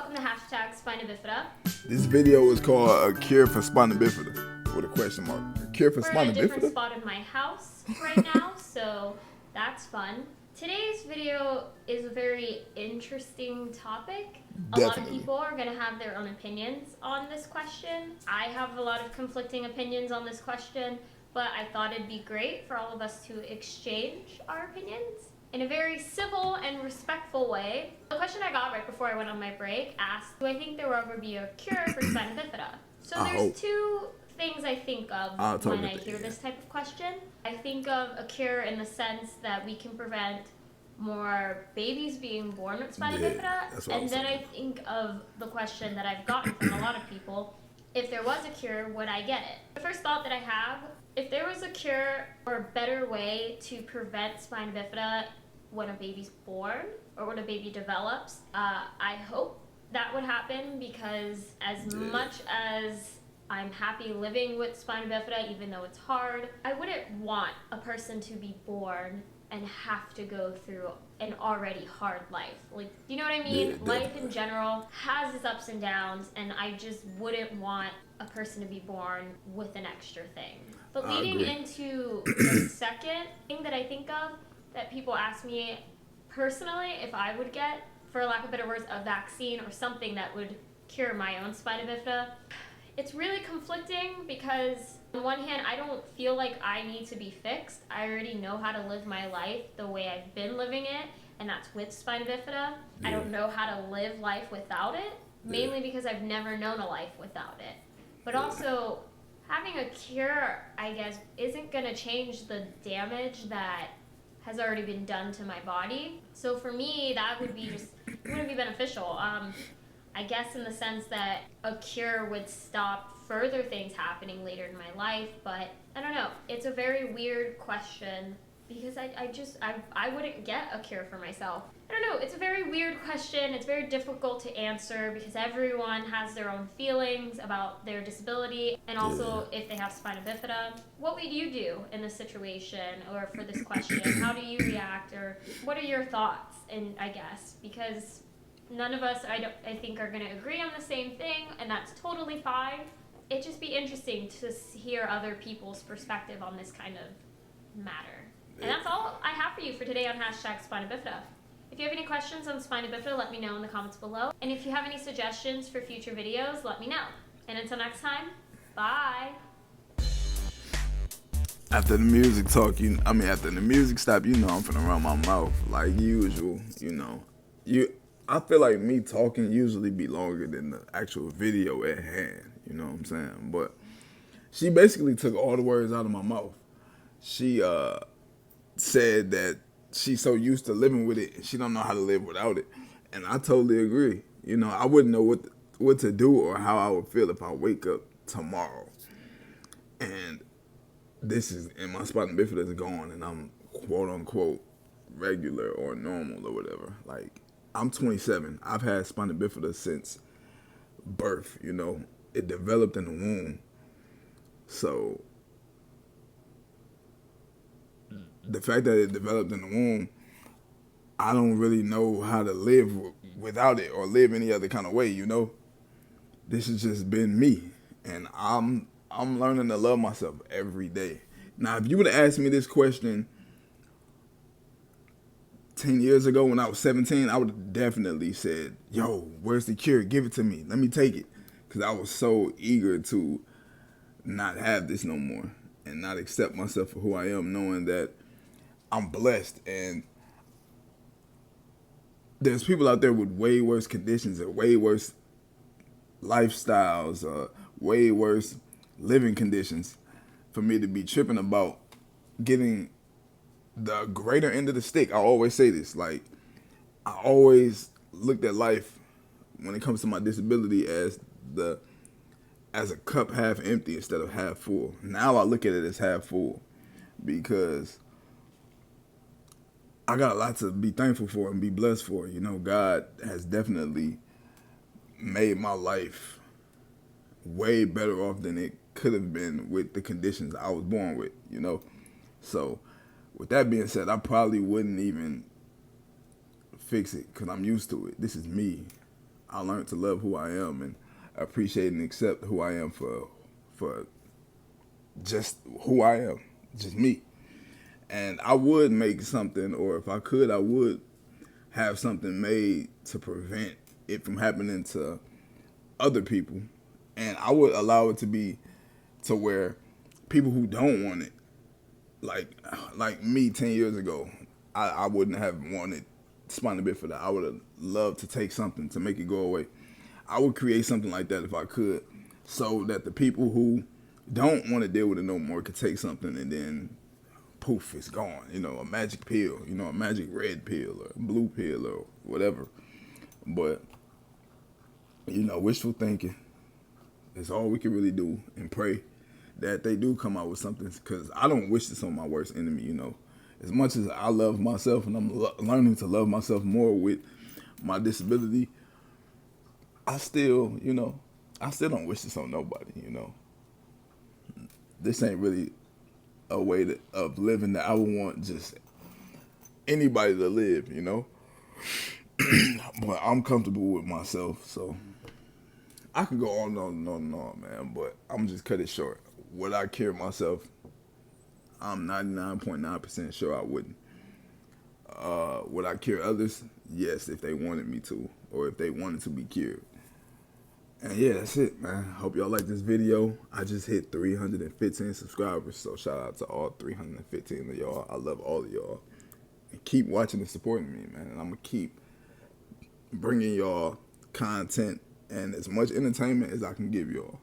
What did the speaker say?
welcome to hashtag spina bifida. This video is called A Cure for Spina Bifida, with a question mark. A cure for spina bifida? We're in a different spot in my house right now, so that's fun. Today's video is a very interesting topic. A lot of people are going to have their own opinions on this question. I have a lot of conflicting opinions on this question, but I thought it'd be great for all of us to exchange our opinions in a very civil and respectful way. The question I got right before I went on my break asked, do I think there will ever be a cure for spina bifida? So there's two things I think of when I hear this type of question. I think of a cure in the sense that we can prevent more babies being born with spina bifida, and then I think of the question that I've gotten from a lot of people, if there was a cure, would I get it? The first thought that I have, if there was a cure or a better way to prevent spina bifida when a baby's born or when a baby develops, I hope that would happen, because as much as I'm happy living with spina bifida, even though it's hard, I wouldn't want a person to be born and have to go through an already hard life. Like, you know what I mean? Yeah, life in general has its ups and downs, and I just wouldn't want a person to be born with an extra thing. But leading into the second thing that I think of, that people ask me personally if I would get, for lack of better words, a vaccine or something that would cure my own spina bifida, it's really conflicting, because on one hand, I don't feel like I need to be fixed. I already know how to live my life the way I've been living it, and that's with spina bifida. I don't know how to live life without it, mainly because I've never known a life without it. But also, having a cure, I guess, isn't going to change the damage that has already been done to my body. So for me, that would be wouldn't be beneficial. I guess in the sense that a cure would stop further things happening later in my life, but I don't know. It's a very weird question, because I wouldn't get a cure for myself. I don't know. It's a very weird question. It's very difficult to answer, because everyone has their own feelings about their disability, and also if they have spina bifida. What would you do in this situation, or for this question? How do you react, or what are your thoughts? And I guess, because none of us, I think, are going to agree on the same thing, and that's totally fine. It'd just be interesting to hear other people's perspective on this kind of matter. And that's all I have for you for today on hashtag spina bifida. If you have any questions on spina bifida, let me know in the comments below. And if you have any suggestions for future videos, let me know. And until next time, bye. After the music talk, after the music stop, I'm finna run my mouth like usual, I feel like me talking usually be longer than the actual video at hand, you know what I'm saying? But she basically took all the words out of my mouth. She said that she's so used to living with it, she don't know how to live without it. And I totally agree. I wouldn't know what to do or how I would feel if I wake up tomorrow and my spina bifida is gone, and I'm quote unquote regular or normal or whatever. Like, I'm 27. I've had spina bifida since birth, It developed in the womb. So the fact that it developed in the womb, I don't really know how to live without it or live any other kind of way, This has just been me, and I'm learning to love myself every day. Now, if you would have asked me this question 10 years ago when I was 17, I would have definitely said, yo, where's the cure? Give it to me. Let me take it. Because I was so eager to not have this no more and not accept myself for who I am, knowing that I'm blessed. And there's people out there with way worse conditions and way worse lifestyles, way worse living conditions, for me to be tripping about getting the greater end of the stick. I always say this, like, I always looked at life when it comes to my disability as a cup half empty instead of half full. Now I look at it as half full, because I got a lot to be thankful for and be blessed for. God has definitely made my life way better off than it could have been with the conditions I was born with, So with that being said, I probably wouldn't even fix it, because I'm used to it. This is me. I learned to love who I am and appreciate and accept who I am for just who I am, just me. And I would make something, or if I could, I would have something made to prevent it from happening to other people. And I would allow it to be to where people who don't want it, like me 10 years ago, I wouldn't have wanted spina bifida. I would have loved to take something to make it go away. I would create something like that if I could, so that the people who don't want to deal with it no more could take something and then poof, it's gone. You know, a magic pill, you know, a magic red pill or blue pill or whatever. But, you know, wishful thinking is all we can really do, and pray that they do come out with something, because I don't wish this on my worst enemy, you know. As much as I love myself, and I'm learning to love myself more with my disability, I still, you know, I still don't wish this on nobody, you know. This ain't really a way of living that I would want just anybody to live, you know. But I'm comfortable with myself, so I could go on and on and on, man, but I'm just cut it short. Would I cure myself? I'm 99.9% sure I wouldn't. Would I cure others? Yes, if they wanted me to, or if they wanted to be cured. And yeah, that's it, man. Hope y'all like this video. I just hit 315 subscribers, so shout out to all 315 of y'all. I love all of y'all. And keep watching and supporting me, man. And I'm going to keep bringing y'all content and as much entertainment as I can give y'all.